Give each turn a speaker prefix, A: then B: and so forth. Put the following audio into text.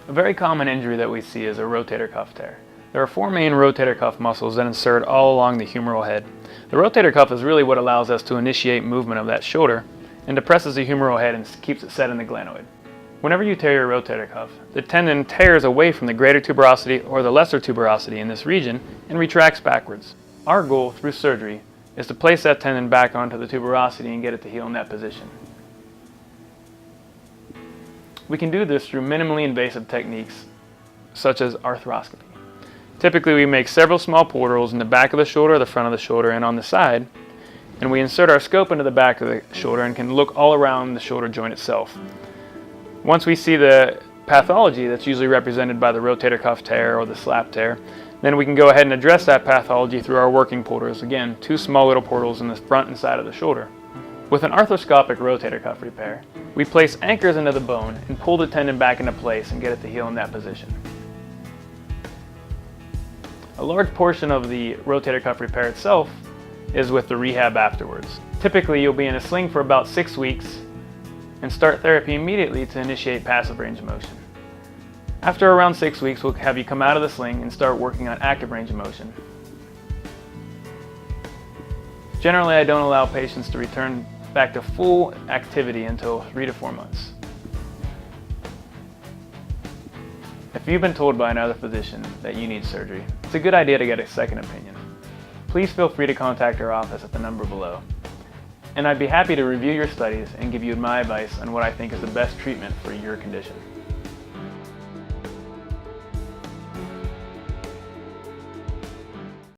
A: A very common injury that we see is a rotator cuff tear. There are four main rotator cuff muscles that insert all along the humeral head. The rotator cuff is really what allows us to initiate movement of that shoulder and depresses the humeral head and keeps it set in the glenoid. Whenever you tear your rotator cuff, the tendon tears away from the greater tuberosity or the lesser tuberosity in this region and retracts backwards. Our goal through surgery is to place that tendon back onto the tuberosity and get it to heal in that position. We can do this through minimally invasive techniques such as arthroscopy. Typically we make several small portals in the back of the shoulder, the front of the shoulder, and on the side, and we insert our scope into the back of the shoulder and can look all around the shoulder joint itself. Once we see the pathology that's usually represented by the rotator cuff tear or the slap tear, then we can go ahead and address that pathology through our working portals. Again, two small little portals in the front and side of the shoulder. With an arthroscopic rotator cuff repair, we place anchors into the bone and pull the tendon back into place and get it to heal in that position. A large portion of the rotator cuff repair itself is with the rehab afterwards. Typically, you'll be in a sling for about 6 weeks and start therapy immediately to initiate passive range of motion. After around 6 weeks, we'll have you come out of the sling and start working on active range of motion. Generally, I don't allow patients to return back to full activity until 3 to 4 months. If you've been told by another physician that you need surgery, it's a good idea to get a second opinion. Please feel free to contact our office at the number below. And I'd be happy to review your studies and give you my advice on what I think is the best treatment for your condition.